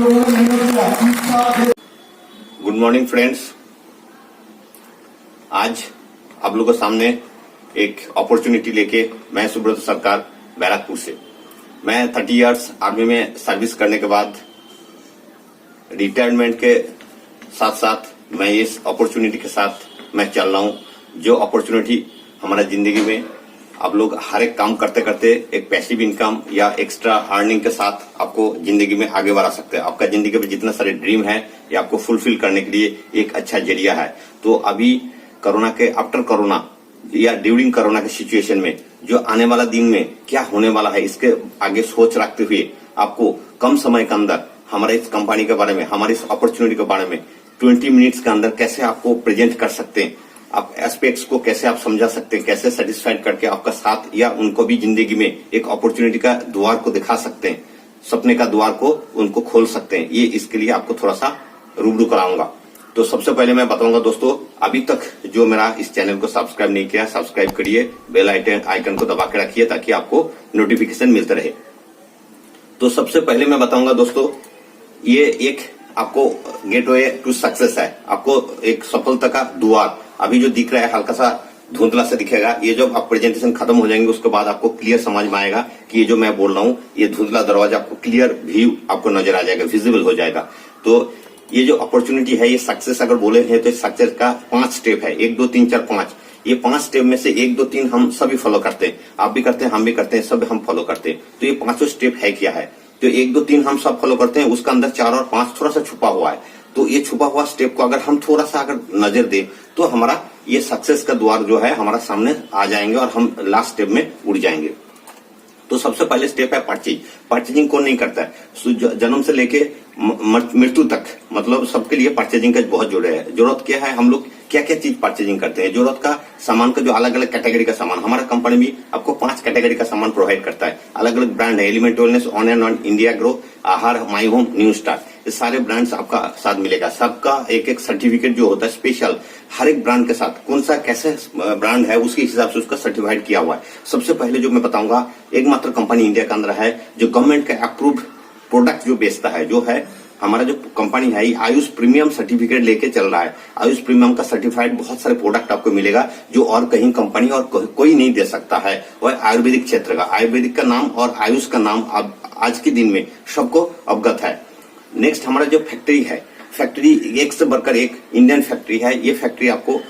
Good morning friends. आज आप लोगों के सामने एक अपॉर्चुनिटी लेके मैं सुब्रत सरकार बैरकपुर से। मैं 30 इयर्स आर्मी में सर्विस करने के बाद रिटायरमेंट के साथ साथ मैं इस अपॉर्चुनिटी के साथ मैं चल रहा हूं। जो अपॉर्चुनिटी हमारा जिंदगी में आप लोग हर एक काम करते करते एक पैसिव इनकम या एक्स्ट्रा अर्निंग के साथ आपको जिंदगी में आगे बढ़ा सकते हैं। आपका जिंदगी में जितना सारे ड्रीम है ये आपको फुलफिल करने के लिए एक अच्छा जरिया है। तो अभी कोरोना के आफ्टर कोरोना या ड्यूरिंग कोरोना के सिचुएशन में जो आने वाला दिन में क्या होने वाला है इसके आगे सोच रखते हुए आपको कम समय के अंदर हमारे इस कंपनी के बारे में, हमारी इस अपॉर्चुनिटी के बारे में 20 मिनट्स के अंदर कैसे आपको प्रेजेंट कर सकते हैं, आप एस्पेक्ट्स को कैसे आप समझा सकते हैं, कैसे सेटिस्फाइड करके आपका साथ या उनको भी जिंदगी में एक अपॉर्चुनिटी का द्वार को दिखा सकते हैं, सपने का द्वार को उनको खोल सकते हैं। ये इसके लिए आपको थोड़ा सा रूबरू कराऊंगा। तो सबसे पहले मैं बताऊंगा दोस्तों, अभी तक जो मेरा इस चैनल को सब्सक्राइब नहीं किया सब्सक्राइब करिए, बेल आइकन को दबा के रखिए ताकि आपको नोटिफिकेशन मिलते रहे। तो सबसे पहले मैं बताऊंगा दोस्तों, ये एक आपको गेटवे टू सक्सेस है, आपको एक सफलता का द्वार। अभी जो दिख रहा है हल्का सा धुंधला से दिखेगा, ये जब आप प्रेजेंटेशन खत्म हो जाएंगे उसके बाद आपको क्लियर समझ में आएगा कि ये जो मैं बोल रहा हूँ ये धुंधला दरवाजा आपको क्लियर व्यू आपको नजर आ जाएगा, विजिबल हो जाएगा। तो ये जो अपॉर्चुनिटी है ये सक्सेस अगर बोले हैं तो सक्सेस का 5 स्टेप है, 1 2 3 4 5। ये 5 स्टेप में से 1 2 3 हम सभी फॉलो करते हैं, आप भी करते हैं, हम भी करते हैं, सब हम फॉलो करते हैं। तो ये 5 स्टेप है क्या है, तो 1 2 3 हम सब फॉलो करते हैं, उसका अंदर 4 और 5 थोड़ा सा छुपा हुआ है। तो ये छुपा हुआ स्टेप को अगर हम थोड़ा सा अगर नजर दें तो हमारा ये सक्सेस का द्वार जो है हमारा सामने आ जाएंगे और हम लास्ट स्टेप में उड़ जाएंगे। तो सबसे पहले स्टेप है परचेज। परचेजिंग कौन नहीं करता है, जन्म से लेके मृत्यु तक, मतलब सबके लिए परचेजिंग का बहुत जरूरत क्या है। हम लोग क्या क्या चीज परचेजिंग करते हैं, जरूरत का सामान का जो अलग अलग कैटेगरी का सामान, हमारा कंपनी भी आपको 5 कैटेगरी का सामान प्रोवाइड करता है। अलग अलग ब्रांड है, element wellness, on and on, India grow, आहार, माई होम, न्यू स्टार, ये सारे ब्रांड्स आपका साथ मिलेगा। सबका एक एक सर्टिफिकेट जो होता है स्पेशल, हर एक ब्रांड के साथ कौन सा कैसे ब्रांड है उसके हिसाब से उसका सर्टिफाइड किया हुआ है। सबसे पहले जो मैं बताऊंगा, एकमात्र कंपनी इंडिया के अंदर है जो गवर्नमेंट का अप्रूव्ड प्रोडक्ट जो बेचता है, जो है हमारा जो कंपनी है आयुष प्रीमियम सर्टिफिकेट लेके चल रहा है। आयुष प्रीमियम का सर्टिफाइड बहुत सारे प्रोडक्ट आपको मिलेगा जो और कहीं कंपनी और कोई नहीं दे सकता है। और आयुर्वेदिक क्षेत्र का, आयुर्वेदिक का नाम और आयुष का नाम अब आज के दिन में सबको अवगत है। नेक्स्ट हमारा जो फैक्ट्री है, फैक्ट्री एक से बढ़कर एक इंडियन फैक्ट्री है। ये फैक्ट्री आपको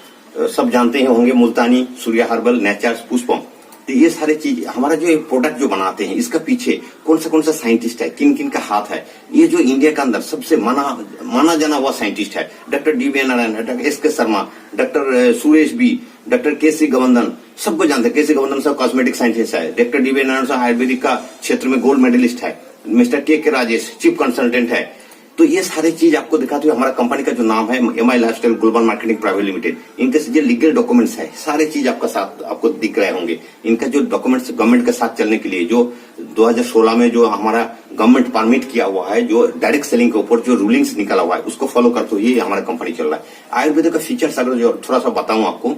सब जानते ही होंगे, मुल्तानी, सूर्या हर्बल, नेचर्स, पुष्पम। तो ये सारे चीज हमारा जो प्रोडक्ट जो बनाते हैं इसका पीछे कौन सा साइंटिस्ट है, किन किन का हाथ है। ये जो इंडिया के अंदर सबसे माना जाना हुआ साइंटिस्ट है doctor D V. Narayan, doctor S K. Sharma, doctor Suresh B, doctor K C. Gavandan, सबको जानते हैं। के.सी. गवंदन साहब कॉस्मेटिक साइंटिस्ट है, डॉक्टर डी.वी. नारायण साहब आयुर्वेदिक का क्षेत्र में गोल्ड मेडलिस्ट है, मिस्टर के राजेश चीफ कंसल्टेंट है। तो ये सारी चीज आपको दिखाते हुए हमारा कंपनी का जो नाम है MI lifestyle global marketing private limited, इनके जो लीगल डॉक्यूमेंट्स है सारे चीज आपका साथ आपको दिख रहे होंगे। इनका जो डॉक्यूमेंट्स गवर्नमेंट के साथ चलने के लिए जो 2016 में जो हमारा गवर्नमेंट परमिट किया हुआ है, जो डायरेक्ट सेलिंग के ऊपर जो रूलिंग्स निकाला हुआ है उसको फॉलो करते हुए ये हमारा कंपनी चल रहा है। आयुर्वेद का फीचर्स अगर जो थोड़ा सा बताऊं आपको,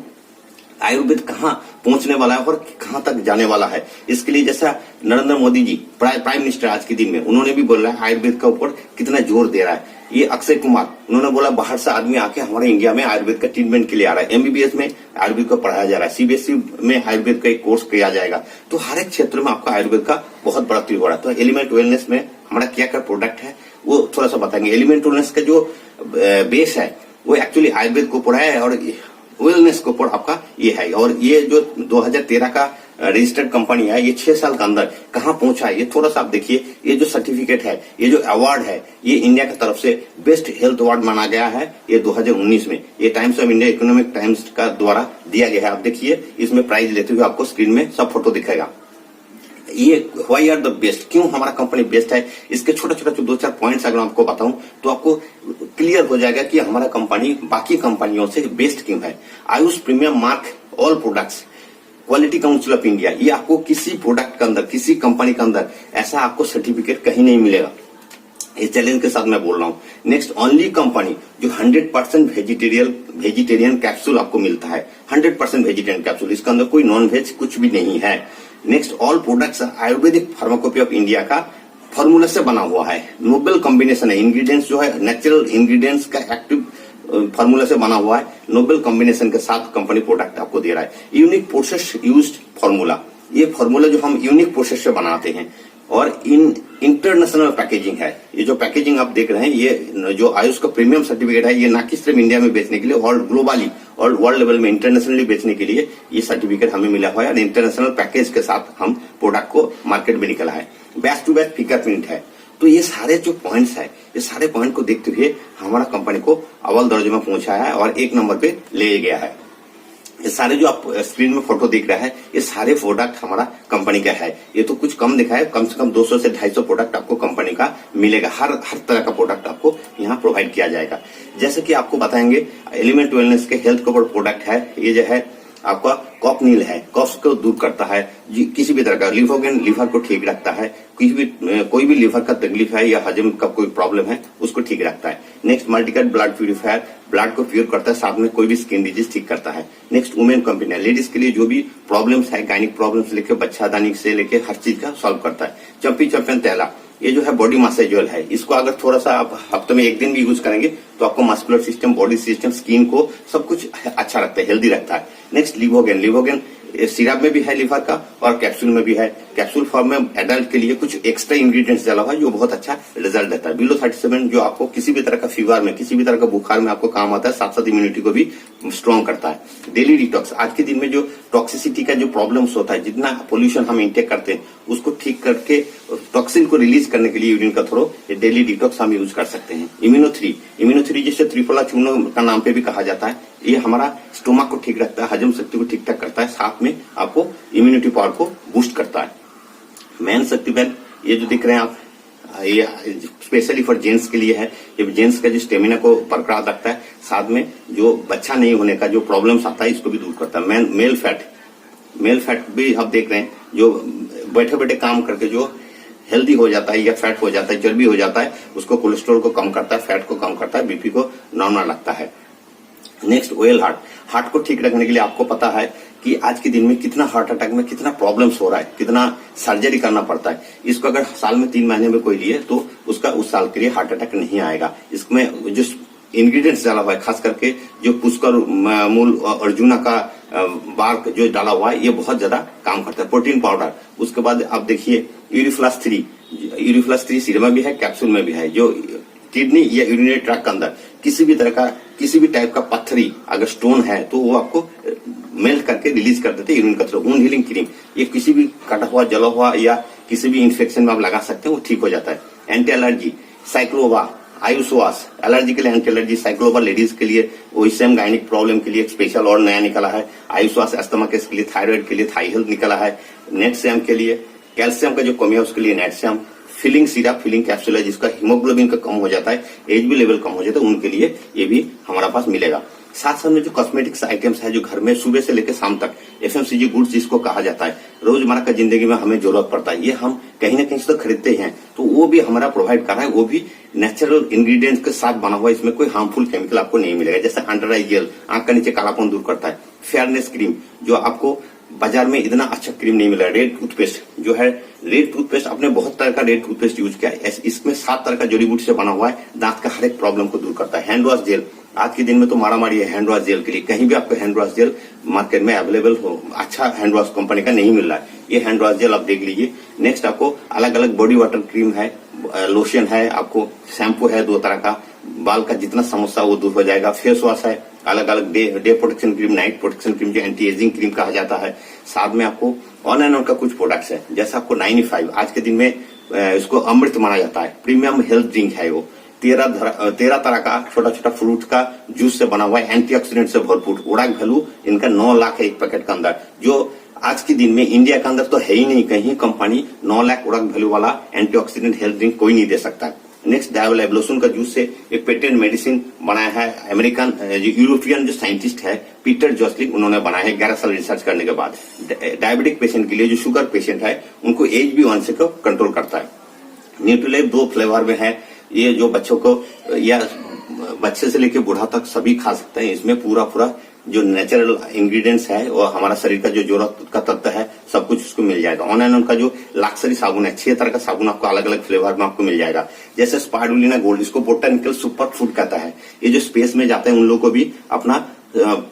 आयुर्वेद कहाँ पहुंचने वाला है और कहाँ तक जाने वाला है, इसके लिए जैसा नरेंद्र मोदी जी प्राइम मिनिस्टर आज के दिन में उन्होंने भी बोला है आयुर्वेद के ऊपर कितना जोर दे रहा है। ये अक्षय कुमार उन्होंने बोला बाहर से आदमी आके हमारे इंडिया में आयुर्वेद का ट्रीटमेंट के लिए आ रहा है, एमबीबीएस में आयुर्वेद को पढ़ाया जा रहा है, सीबीएसई में आयुर्वेद का एक कोर्स किया जाएगा। तो हर एक क्षेत्र में आपका आयुर्वेद का बहुत बढ़ोतरी हो रहा है। तो एलिमेंट वेलनेस में हमारा क्या क्या प्रोडक्ट है वो थोड़ा सा बताएंगे। एलिमेंट वेलनेस का जो बेस है वो एक्चुअली आयुर्वेद को पढ़ा है और वेलनेस के ऊपर आपका ये है। और ये जो 2013 का रजिस्टर्ड कंपनी है, ये 6 साल के अंदर कहाँ पहुंचा है ये थोड़ा सा आप देखिए। ये जो सर्टिफिकेट है, ये जो अवार्ड है, ये इंडिया की तरफ से बेस्ट हेल्थ अवार्ड माना गया है। ये 2019 में ये times of India economic times का द्वारा दिया गया है। आप देखिए इसमें प्राइज लेते हुए आपको स्क्रीन में सब फोटो दिखेगा। ये व्हाई आर द बेस्ट, क्यों हमारा कंपनी बेस्ट है, इसके छोटा छोटा जो 2-4 पॉइंट्स अगर आपको बताऊं तो आपको क्लियर हो जाएगा कि हमारा कंपनी बाकी कंपनियों से बेस्ट क्यों है। Ayush premium mark all products, quality council of India, ये आपको किसी प्रोडक्ट के अंदर, किसी कंपनी के अंदर ऐसा आपको सर्टिफिकेट कहीं नहीं मिलेगा। ये चैलेंज के साथ मैं बोल रहा हूँ। नेक्स्ट ओनली कंपनी जो 100% वेजिटेरियन कैप्सूल आपको मिलता है, 100% वेजिटेरियन कैप्सूल, इसके अंदर कोई नॉन वेज कुछ भी नहीं है। Next all products Ayurvedic pharmacopoeia of India का फॉर्मूला से बना हुआ है, नोबेल कॉम्बिनेशन है। इंग्रेडिएंट्स जो है नेचुरल इंग्रेडिएंट्स का एक्टिव फॉर्मूला से बना हुआ है, नोबेल कॉम्बिनेशन के साथ कंपनी प्रोडक्ट आपको दे रहा है। यूनिक प्रोसेस यूज्ड फॉर्मूला, ये फॉर्मूला जो हम यूनिक प्रोसेस से बनाते हैं और इन इंटरनेशनल पैकेजिंग है। ये जो पैकेजिंग आप देख रहे हैं, ये जो आयुष का प्रीमियम सर्टिफिकेट है, ये ना कि सिर्फ इंडिया में बेचने के लिए और ग्लोबली और वर्ल्ड लेवल में इंटरनेशनली बेचने के लिए ये सर्टिफिकेट हमें मिला हुआ है और इंटरनेशनल पैकेज के साथ हम प्रोडक्ट को मार्केट में निकला है। Batch to batch finger print है। तो ये सारे जो पॉइंट्स है, ये सारे पॉइंट को देखते हुए हमारा कंपनी को अव्वल दर्जे में पहुंचाया है और 1 नंबर पे ले गया है। ये सारे जो आप स्क्रीन में फोटो देख रहा है, ये सारे प्रोडक्ट हमारा कंपनी का है। ये तो कुछ कम दिखा है, कम से कम 200 से 250 प्रोडक्ट आपको कंपनी का मिलेगा। हर तरह का प्रोडक्ट आपको यहाँ प्रोवाइड किया जाएगा। जैसे कि आपको बताएंगे, एलिमेंट वेलनेस के हेल्थ कवर प्रोडक्ट है। ये जो है आपका कॉफ नील है, कफ को दूर करता है, किसी भी तरह का लिवोगेन लिवर को ठीक रखता है, कोई भी लिवर का तकलीफ है या हजम का कोई प्रॉब्लम है उसको ठीक रखता है। नेक्स्ट मल्टीकट ब्लड प्यूरिफायर, ब्लड को प्योर करता है, साथ में कोई भी स्किन डिजीज ठीक करता है। नेक्स्ट वुमेन कंपनी है, लेडीज के लिए जो भी प्रॉब्लम्स है, गायनिक प्रॉब्लम्स लेके बच्चादानी से लेके हर चीज का सॉल्व करता है। चंपी चैंपियन तेला, ये जो है बॉडी मसाज ऑयल है। इसको अगर थोड़ा सा आप हफ्ते में 1 दिन भी यूज करेंगे तो आपको muscular system, body system, skin को सब कुछ अच्छा रखता है, हेल्दी रखता है। नेक्स्ट लिवोगेन, लिवोगेन सिरप में भी है लिवर का और कैप्सूल में भी है। कैप्सूल फॉर्म में एडल्ट के लिए कुछ एक्स्ट्रा इंग्रेडिएंट्स डाला हुआ है जो बहुत अच्छा रिजल्ट देता है। बिलो 37 जो आपको किसी भी तरह का फीवर में, किसी भी तरह का बुखार में आपको काम आता है, साथ साथ इम्यूनिटी को भी स्ट्रॉन्ग करता है। डेली डिटॉक्स, आज के दिन में जो टॉक्सिसिटी का जो प्रॉब्लम्स होता है, जितना पोल्यूशन हम इंटेक करते हैं उसको ठीक करके टॉक्सिन को रिलीज करने के लिए यूरिन का थ्रो, ये डेली डिटॉक्स हम यूज कर सकते हैं। इम्यूनो3 जिसे त्रिफला चूर्ण का नाम पे भी कहा जाता है, ये हमारा स्टोमक को ठीक रखता है, हजम शक्ति को ठीक ठाक करता है, साथ में आपको इम्यूनिटी पावर को बूस्ट करता है। मैन शक्ति बैन, ये जो दिख रहे हैं आप, ये स्पेशली फॉर जेंट्स के लिए है। ये जेंट्स का जो स्टेमिना को बरकरार रखता है, साथ में जो बच्चा नहीं होने का जो प्रॉब्लम्स आता है इसको भी दूर करता है। मेल फैट भी आप देख रहे हैं, जो बैठे बैठे काम करके जो हेल्दी हो जाता है या फैट हो जाता है, चर्बी हो जाता है, उसको कोलेस्ट्रॉल को कम करता है, फैट को कम करता है, बीपी को नॉर्मल रखता है। नेक्स्ट ओएल हार्ट को ठीक रखने के लिए आपको पता है कि आज के दिन में कितना हार्ट अटैक में कितना प्रॉब्लम्स हो रहा है, कितना सर्जरी करना पड़ता है। इसको अगर साल में 3 महीने में कोई लिए तो उसका उस साल के लिए हार्ट अटैक नहीं आएगा। इसमें जो इंग्रेडिएंट्स डाला हुआ है, खास करके जो पुष्कर मूल अर्जुना का बार्क जो डाला हुआ है, ये बहुत ज्यादा काम करता है। प्रोटीन पाउडर, उसके बाद आप देखिए यूरिफ्लस 3 सीरम में भी है, कैप्सूल में भी है। जो किडनी या यूरिनरी ट्रैक्ट के अंदर किसी भी टाइप का पत्थरी अगर स्टोन है तो वो आपको मेल्ट करके रिलीज कर देते हैं यूरिन का थ्रो। वुंड हीलिंग क्रीम, ये किसी भी कटा हुआ, जला हुआ या किसी भी इन्फेक्शन में आप लगा सकते हैं, वो ठीक हो जाता है। एंटी एलर्जी साइक्लोवा, आयुसवास, एलर्जी के लिए एंटी एलर्जी साइक्लोवा लेडीज के लिए, ओइसएम गायनिक प्रॉब्लम के लिए स्पेशल और नया निकला है। आयुसवास अस्थमा केस के लिए, थायराइड के लिए थाई हेल्थ निकला है। नेटसैम के लिए, कैल्शियम का जो कमी है उसके लिए नेटसैम। फिलिंग सिरप, फिलिंग कैप्सूल है, जिसका हीमोग्लोबिन का कम हो जाता है, एच बी लेवल कम हो जाता है, उनके लिए ये भी हमारा पास मिलेगा। साथ साथ में जो कॉस्मेटिक्स आइटम्स है, जो घर में सुबह से लेकर शाम तक एफएमसीजी गुड्स जिसको कहा जाता है, रोजमर्रा का जिंदगी में हमें जरूरत पड़ता है, ये हम कहीं ना कहीं से तो खरीदते हैं, तो वो भी हमारा प्रोवाइड कर रहा है। वो भी नेचुरल इंग्रेडिएंट्स के साथ बना हुआ है, इसमें कोई हार्मफुल केमिकल आपको नहीं मिलेगा। जैसे अंडर आई जेल, आंख का नीचे कालापन दूर करता है। फेयरनेस क्रीम, जो आपको बाजार में इतना अच्छा क्रीम नहीं मिला। रेड टूथपेस्ट जो है, रेड टूथपेस्ट आपने बहुत तरह का रेड टूथपेस्ट यूज किया है, इसमें 7 तरह का जड़ी बूटी से बना हुआ है, दांत का हर एक प्रॉब्लम को दूर करता है। हैंड वॉश जेल, आज के दिन में तो मारामारी है हैंड वॉश जेल के लिए, कहीं भी आपको हैंड वॉश जेल मार्केट में अवेलेबल हो, अच्छा हैंड वॉश कंपनी का नहीं मिल रहा है, ये हैंड वॉश जेल आप देख लीजिए। नेक्स्ट आपको अलग अलग बॉडी वाटर क्रीम है, लोशन है, आपको शैम्पू है 2 तरह का, बाल का जितना समस्या वो दूर हो जाएगा। फेस वॉश है, अलग अलग day protection cream, night protection cream जो एंटी एजिंग क्रीम कहा जाता है। साथ में आपको ऑन एंड ऑन का कुछ प्रोडक्ट्स है, जैसे आपको 95 आज के दिन में इसको अमृत माना जाता है, प्रीमियम हेल्थ ड्रिंक है वो। 13 तरह का छोटा छोटा फ्रूट का जूस से बना हुआ है, एंटीऑक्सीडेंट से भरपूर। उड़ाक वैल्यू इनका 9 लाख है एक पैकेट के अंदर, जो आज के दिन में इंडिया के अंदर तो है ही नहीं, कहीं कंपनी 9 लाख उड़ाक वैल्यू वाला एंटीऑक्सीडेंट हेल्थ ड्रिंक कोई नहीं दे सकता है। नेक्स्ट डायबल एब्लोसन का जूस से एक पेटेंट मेडिसिन बनाया है, अमेरिकन यूरोपियन जो साइंटिस्ट है पीटर जोस्लिन, उन्होंने बनाया है 11 साल रिसर्च करने के बाद। डायबिटिक पेशेंट के लिए, जो शुगर पेशेंट है उनको HbA1c को कंट्रोल करता है। न्यूट्रीलाइफ 2 फ्लेवर में है, ये जो बच्चों को या बच्चे से लेकर बूढ़ा तक सभी खा सकते हैं। इसमें पूरा जो नेचुरल इंग्रेडिएंट्स है वो हमारा शरीर का जो जरूरत का तत्व है सब कुछ उसको मिल जाएगा। ऑनलाइन उनका जो लक्सरी साबुन है 6 तरह का साबुन आपको अलग अलग फ्लेवर में आपको मिल जाएगा। जैसे स्पाइरुलिना गोल्ड, इसको बोटानिकल सुपर फूड कहता है। ये जो स्पेस में जाते हैं उन लोगों को भी अपना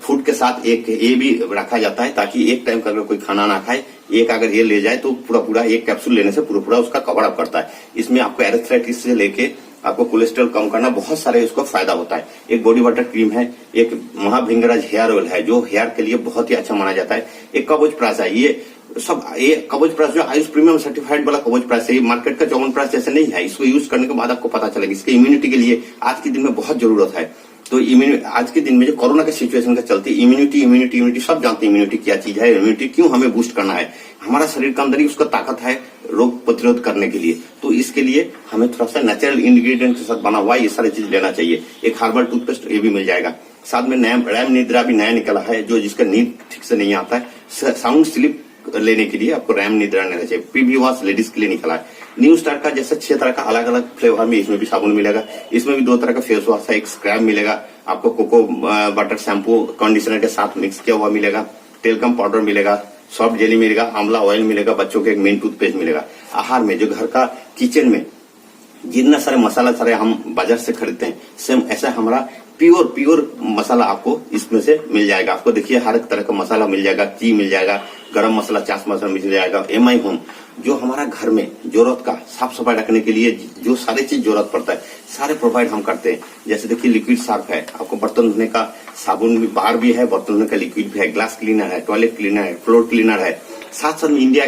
फूड के साथ एक ये भी रखा जाता है ताकि एक टाइम का अगर कोई खाना ना खाए, एक अगर ये ले जाए तो पूरा एक कैप्सूल लेने से पूरा उसका कवर अप करता है। इसमें आपको एरेथ्राइटिस से लेके आपको कोलेस्ट्रॉल कम करना बहुत सारे इसको फायदा होता है। एक बॉडी वाटर क्रीम है, एक महाभृंगराज हेयर ऑयल है जो हेयर के लिए बहुत ही अच्छा माना जाता है। एक कवच प्राश है, ये कवच प्राश जो आयुष प्रीमियम सर्टिफाइड वाला कवच प्राश है, ये मार्केट का चौवन प्राश जैसे नहीं है। इसको यूज करने के बाद आपको पता चलेगा इसके इम्यूनिटी के लिए आज के दिन में बहुत जरूरत है। तो आज के दिन में जो कोरोना के सिचुएशन का चलते इम्यूनिटी सब जानते हैं इम्यूनिटी क्या चीज है, इम्यूनिटी क्यों हमें बूस्ट करना है। हमारा शरीर के अंदर ही उसका ताकत है रोग प्रतिरोध करने के लिए। तो इसके लिए हमें थोड़ा सा नेचुरल इंग्रेडिएंट के साथ बना हुआ ये सारी चीज लेना चाहिए। एक हर्बल टूथपेस्ट ये भी मिल जाएगा। साथ में रैम निद्रा भी नया निकला है जो जिसका नींद ठीक से नहीं आता है, साउंड स्लीप लेने के लिए आपको रैम निद्रा लेना चाहिए। पीबी वॉश लेडीज के लिए निकला है। न्यू स्टार का जैसे 6 तरह का अलग अलग फ्लेवर में इसमें भी साबुन मिलेगा। इसमें भी 2 तरह का फेस वॉश है, एक स्क्रैब मिलेगा आपको, कोको बटर शैम्पू कंडीशनर के साथ मिक्स किया हुआ मिलेगा, टेलकम पाउडर मिलेगा, सॉफ्ट जेली मिलेगा, आंवला ऑयल मिलेगा, बच्चों के एक मेन टूथपेस्ट मिलेगा। आहार में जो घर का किचन में जितना सारे मसाला सारे हम बाजार से खरीदते हैं सेम ऐसा हमारा प्योर मसाला आपको इसमें से मिल जाएगा। आपको देखिए हर एक तरह का मसाला मिल जाएगा, ची मिल जाएगा, गरम मसाला, चाट मसाला मिल जाएगा। MI होम जो हमारा घर में जरूरत का साफ सफाई रखने के लिए जो सारे चीज जरूरत पड़ता है सारे प्रोवाइड हम करते हैं। जैसे देखिए लिक्विड सर्फ है, आपको बर्तन धोने का साबुन भी बाहर भी है, बर्तन धोने का लिक्विड भी है, ग्लास क्लीनर है, टॉयलेट क्लीनर है, फ्लोर क्लीनर है। साथ में इंडिया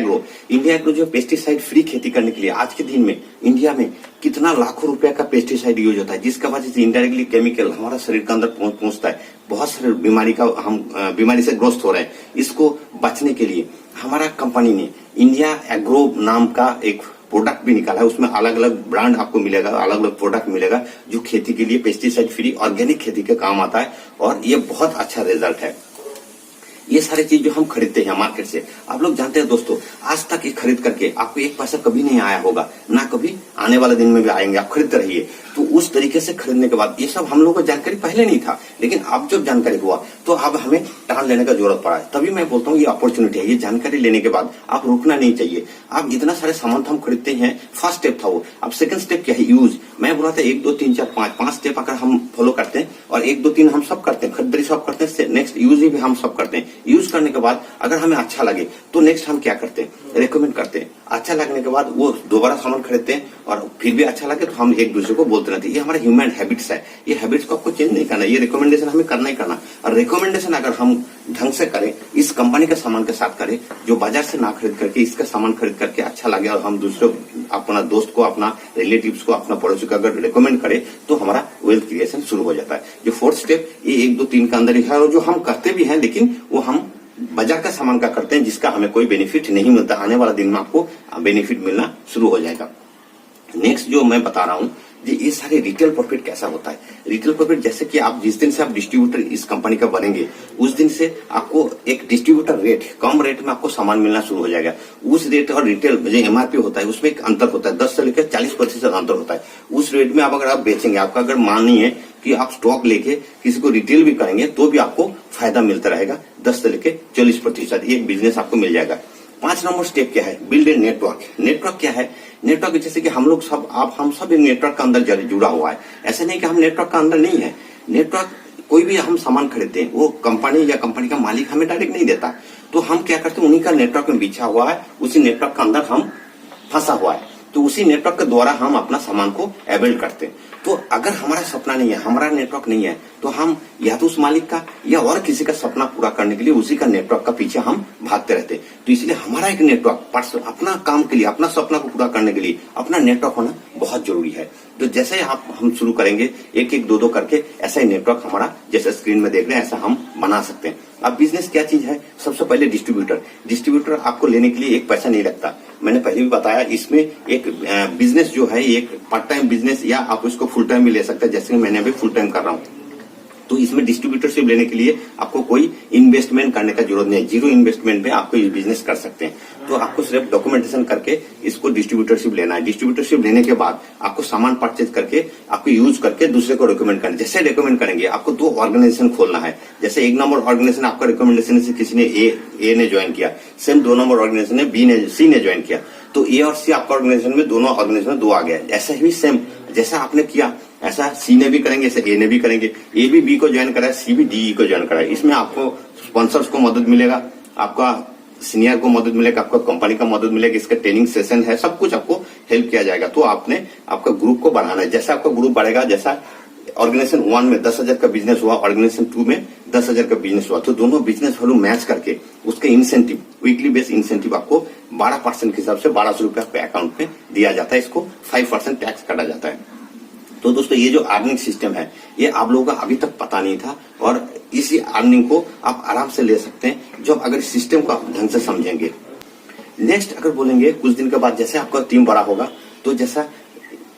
ग्रो जो पेस्टिसाइड फ्री खेती करने के लिए आज के दिन में इंडिया में कितना लाखों रुपया का पेस्टिसाइड यूज होता है जिसका वजह से इनडायरेक्टली केमिकल हमारा शरीर के अंदर पहुंचता है। बहुत सारे बीमारी से ग्रस्त हो रहे हैं। इसको बचने के लिए हमारा कंपनी ने इंडिया एग्रो नाम का एक प्रोडक्ट भी निकाला है। उसमें अलग अलग ब्रांड आपको मिलेगा, अलग अलग प्रोडक्ट मिलेगा जो खेती के लिए पेस्टिसाइड फ्री ऑर्गेनिक खेती के काम आता है और ये बहुत अच्छा रिजल्ट है। ये सारी चीज जो हम खरीदते हैं मार्केट से, आप लोग जानते हैं दोस्तों, आज तक ये खरीद करके आपको एक पैसा कभी नहीं आया होगा, ना कभी आने वाले दिन में भी आएंगे। आप खरीदते रहिए। तो उस तरीके से खरीदने के बाद ये सब हम लोगों को जानकारी पहले नहीं था, लेकिन अब जब जानकारी हुआ तो अब हमें टाल लेने का जरूरत पड़ा है। तभी मैं बोलता हूँ ये अपॉर्चुनिटी है। ये जानकारी लेने के बाद आप रुकना नहीं चाहिए। आप इतना सारे सामान हम खरीदते हैं, फर्स्ट स्टेप था वो। अब सेकंड स्टेप क्या है? यूज। मैं बोला था 1 2 3 4 5 स्टेप अगर हम फॉलो करते हैं और 1 2 3 हम सब करते हैं, खरीदारी सब करते हैं, नेक्स्ट यूज भी हम सब करते हैं। यूज करने के बाद अगर हमें अच्छा लगे तो नेक्स्ट हम क्या करते हैं? रेकमेंड करते हैं। अच्छा लगने के बाद वो दोबारा सामान खरीदते हैं और फिर भी अच्छा लगे तो हम एक दूसरे को बोलते रहते हैं। ये हमारा ह्यूमन हैबिट्स है। ये हैबिट्स को आपको चेंज नहीं करना, ये रिकमेंडेशन हमें करना ही करना। और रिकमेंडेशन अगर हम ढंग से करें, इस कंपनी के सामान के साथ करें जो बाजार से ना खरीद करके इसका सामान खरीद करके अच्छा लगे और हम दूसरे अपना दोस्त को, अपना रिलेटिव्स को, अपना पड़ोसी को अगर रिकमेंड करें तो हमारा वेल्थ क्रिएशन शुरू हो जाता है। जो 4th स्टेप ये 1 2 3 का अंदर ही है और जो हम करते भी हैं, लेकिन वो हम बाजार का सामान का करते हैं जिसका हमें कोई बेनिफिट नहीं मिलता। आने वाला दिन में आपको बेनिफिट मिलना शुरू हो जाएगा। नेक्स्ट जो मैं बता रहा हूँ ये सारे रिटेल प्रॉफिट कैसा होता है। रिटेल प्रॉफिट जैसे कि आप जिस दिन से आप डिस्ट्रीब्यूटर इस कंपनी का बनेंगे उस दिन से आपको एक डिस्ट्रीब्यूटर रेट, कम रेट में आपको सामान मिलना शुरू हो जाएगा। उस रेट और रिटेल जो MRP होता है उसमें एक अंतर होता है, 10 से लेकर 40% अंतर होता है। उस रेट में आप अगर आप बेचेंगे, आपका अगर मानिए कि आप स्टॉक लेके किसी को रिटेल भी करेंगे तो भी आपको फायदा मिलता रहेगा 10 से लेकर 40%। ये बिजनेस आपको मिल जाएगा। 5 नंबर स्टेप क्या है? Build a network. नेटवर्क क्या है? नेटवर्क जैसे कि हम लोग सब, हम सब नेटवर्क का अंदर जुड़ा हुआ है। ऐसा नहीं कि हम नेटवर्क का अंदर नहीं है। नेटवर्क कोई भी हम सामान खरीदते हैं वो कंपनी या कंपनी का मालिक हमें डायरेक्ट नहीं देता, तो हम क्या करते हैं उन्हीं का नेटवर्क में बिछा हुआ है, उसी नेटवर्क के अंदर हम फंसा हुआ है, तो उसी नेटवर्क के द्वारा हम अपना सामान को अवेल करते हैं। तो अगर हमारा सपना नहीं है, हमारा नेटवर्क नहीं है, तो हम या तो उस मालिक का या और किसी का सपना पूरा करने के लिए उसी का नेटवर्क का पीछे हम भागते रहते हैं। तो इसलिए हमारा एक नेटवर्क अपना काम के लिए, अपना सपना को पूरा करने के लिए अपना नेटवर्क होना बहुत जरूरी है। तो जैसे हम शुरू करेंगे 1 1 2 2 करके, ऐसा ही नेटवर्क हमारा जैसे स्क्रीन में देख रहे हैं ऐसा हम बना सकते हैं। अब बिजनेस क्या चीज है? सबसे पहले डिस्ट्रीब्यूटर आपको लेने के लिए एक पैसा नहीं लगता। मैंने पहले भी बताया, इसमें एक बिजनेस जो है एक पार्ट टाइम बिजनेस या आप इसको फुल टाइम भी ले सकते हैं, जैसे मैंने अभी फुल टाइम कर रहा हूँ। तो इसमें डिस्ट्रीब्यूटरशिप लेने के लिए आपको कोई इन्वेस्टमेंट करने का जरूरत नहीं है, जीरो इन्वेस्टमेंट में आपको ये बिजनेस कर सकते हैं। तो आपको सिर्फ डॉक्यूमेंटेशन करके इसको डिस्ट्रीब्यूटरशिप लेना है। डिस्ट्रीब्यूटरशिप लेने के बाद आपको सामान परचेज करके आपको यूज करके दूसरे को रिकमेंड करना। जैसे रिकमेंड करेंगे आपको 2 ऑर्गेनाइजेशन खोलना है। जैसे 1 नंबर ऑर्गेनाइजेशन आपका रिकमेंडेशन से किसी ने ए ने ज्वाइन किया, सेम 2 नंबर ऑर्गेनाइजेशन ने बी ने सी ने ज्वाइन किया, तो ए और सी आपका ऑर्गेनाइजेशन में दोनों ऑर्गेनाइजेशन 2 आ गया। ऐसा ही सेम जैसा आपने किया ऐसा सी ने भी करेंगे, ऐसे ए ने भी करेंगे। ए भी बी को ज्वाइन कराए, सी भी डी को ज्वाइन कराए। इसमें आपको स्पॉन्सर्स को मदद मिलेगा, आपका सीनियर को मदद मिलेगा, आपको कंपनी का मदद मिलेगा, इसका ट्रेनिंग सेशन है, सब कुछ आपको हेल्प किया जाएगा। तो आपने आपका ग्रुप को बढ़ाना है। जैसा आपका ग्रुप बढ़ेगा, जैसा ऑर्गेनाइजेशन 1 में 10,000 का बिजनेस हुआ, ऑर्गेनाइजेशन 2 में 10,000 का बिजनेस हुआ, तो दोनों बिजनेस वॉल्यूम मैच करके उसके इंसेंटिव, वीकली बेस इंसेंटिव आपको 12% के हिसाब से 1200 रुपया आपके अकाउंट में दिया जाता है। इसको 5% टैक्स काटा जाता है। तो दोस्तों ये जो अर्निंग सिस्टम है ये आप लोगों का अभी तक पता नहीं था, और इसी अर्निंग को आप आराम से ले सकते हैं जब अगर सिस्टम को आप ढंग से समझेंगे। नेक्स्ट अगर बोलेंगे कुछ दिन के बाद जैसे आपका टीम बड़ा होगा, तो जैसा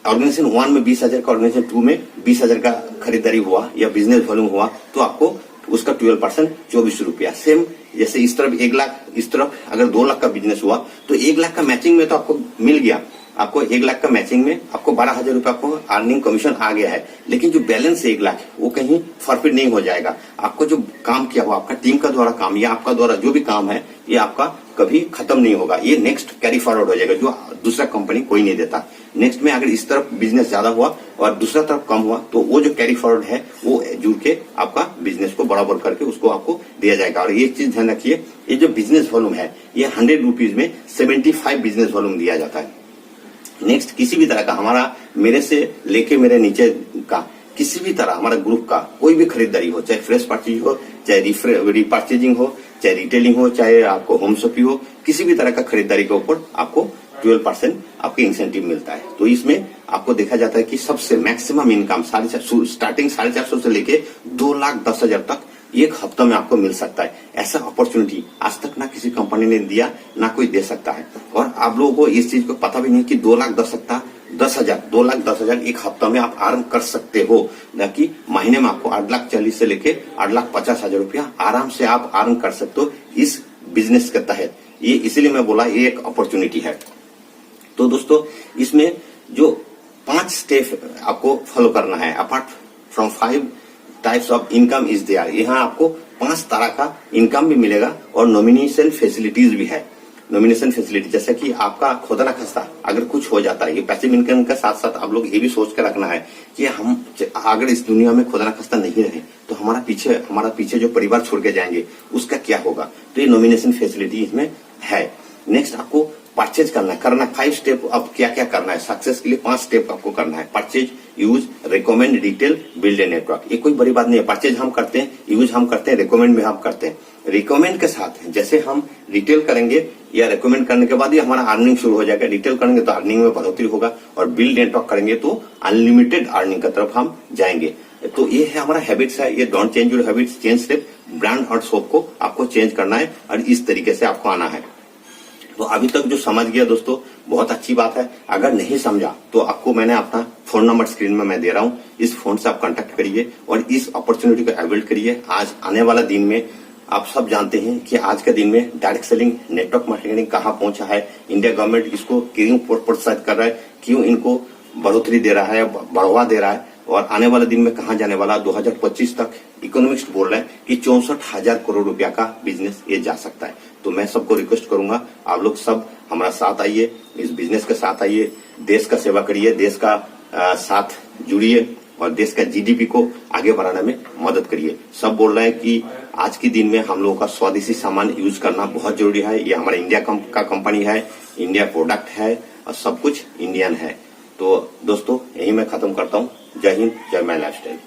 ऑर्गेनाइजेशन 1 में 20,000 का, ऑर्गेनाइजेशन 2 में 20,000 का खरीदारी हुआ या बिजनेस वॉल्यूम हुआ, तो आपको उसका 12% 24 रुपया। सेम जैसे इस तरफ 1 लाख, इस तरफ अगर 2 लाख का बिजनेस हुआ तो 1 लाख का मैचिंग में तो आपको मिल गया, आपको 1 लाख का मैचिंग में आपको 12,000 रुपया आपको अर्निंग कमीशन आ गया है। लेकिन जो बैलेंस है 1 लाख वो कहीं फॉरफिट नहीं हो जाएगा। आपको जो काम किया हुआ, आपका टीम का द्वारा काम या आपका द्वारा जो भी काम है, ये आपका कभी खत्म नहीं होगा, ये नेक्स्ट कैरी फॉरवर्ड हो जाएगा, जो दूसरा कंपनी कोई नहीं देता। नेक्स्ट में अगर इस तरफ बिजनेस ज्यादा हुआ और दूसरा तरफ कम हुआ, तो वो जो कैरी फॉरवर्ड है वो जुड़ के आपका बिजनेस को बराबर करके उसको आपको दिया जाएगा। और ये चीज ध्यान रखिए, ये जो बिजनेस वॉल्यूम है ये 100 रुपीज में 75 बिजनेस वॉल्यूम दिया जाता है। नेक्स्ट किसी भी तरह का हमारा, मेरे से लेके मेरे नीचे का किसी भी तरह हमारा ग्रुप का कोई भी खरीदारी हो, चाहे फ्रेश परचेज हो, चाहे रिपर्चेजिंग हो, चाहे रिटेलिंग हो, चाहे आपको होम शॉपिंग हो, किसी भी तरह का खरीदारी के ऊपर आपको 12% आपके इंसेंटिव मिलता है। तो इसमें आपको देखा जाता है कि सबसे मैक्सिमम इनकम स्टार्टिंग 450 से लेके 2,10,000 तक एक हफ्ता में आपको मिल सकता है। ऐसा अपॉर्चुनिटी आज तक ना किसी कंपनी ने दिया, ना कोई दे सकता है। और आप लोगों को इस चीज को पता भी नहीं कि 2,10,000 एक हफ्ता में आप अर्न कर सकते हो, ना कि महीने में आपको 8,40,000 से लेके 8,50,000 रुपया आराम से आप अर्न कर सकते हो इस बिजनेस के तहत। ये इसीलिए मैं बोला ये एक अपॉर्चुनिटी है। तो दोस्तों इसमें जो 5 स्टेप आपको फॉलो करना है, apart from 5 types of income is there. यहाँ आपको 5 तरह का इनकम भी मिलेगा और नॉमिनेशन फैसिलिटीज भी है। नॉमिनेशन फैसिलिटी जैसे कि आपका खुदा न खास्ता अगर कुछ हो जाता है, ये पैसिव इनकम के साथ साथ आप लोग ये भी सोच कर रखना है कि हम अगर इस दुनिया में खुदा न खास्ता नहीं रहे तो हमारा पीछे जो परिवार छोड़ के जाएंगे उसका क्या होगा। तो ये नॉमिनेशन फैसिलिटी इसमें है। नेक्स्ट आपको परचेज करना है 5 स्टेप। अब क्या क्या करना है सक्सेस के लिए 5 स्टेप आपको करना है। Purchase, use, recommend, detail, build a network. ये कोई बड़ी बात नहीं है। परचेज हम करते हैं, यूज हम करते हैं, रिकमेंड भी हम करते हैं। रिकमेंड के साथ जैसे हम रिटेल करेंगे या रिकमेंड करने के बाद ही हमारा अर्निंग शुरू हो जाएगा। रिटेल करेंगे तो अर्निंग में बढ़ोतरी होगा, और बिल्ड नेटवर्क करेंगे तो अनलिमिटेड अर्निंग की तरफ हम जाएंगे। तो ये है हमारा हैबिट्स है। ये don't change your habits, change step. Brand और शॉप को आपको चेंज करना है और इस तरीके से आपको आना है। तो अभी तक जो समझ गया दोस्तों बहुत अच्छी बात है। अगर नहीं समझा तो आपको मैंने अपना फोन नंबर स्क्रीन में मैं दे रहा हूं, इस फोन से आप कांटेक्ट करिए और इस अपॉर्चुनिटी को अवेल करिए। आज आने वाला दिन में आप सब जानते हैं कि आज के दिन में डायरेक्ट सेलिंग, नेटवर्क मार्केटिंग कहां पहुंचा है, इंडिया गवर्नमेंट इसको क्यों प्रोत्साहित कर रहा है, क्यों इनको बढ़ोतरी दे रहा है, बढ़ावा दे रहा है, और आने वाले दिन में कहां जाने वाला 2025 तक इकोनॉमिस्ट बोल रहा है कि 64,000 करोड़ रुपया का बिजनेस ये जा सकता है। तो मैं सबको रिक्वेस्ट करूंगा आप लोग सब हमारा साथ आइए, इस बिजनेस के साथ आइए, देश का सेवा करिए, देश का साथ जुड़िए और देश का जीडीपी को आगे बढ़ाने में मदद करिए। सब बोल रहे हैं कि आज के दिन में हम लोगों का स्वदेशी सामान यूज करना बहुत जरूरी है। ये हमारा इंडिया का कंपनी है, इंडिया प्रोडक्ट है और सब कुछ इंडियन है। तो दोस्तों यही मैं खत्म करता हूँ। जय हिंद, जय माय लाइफस्टाइल।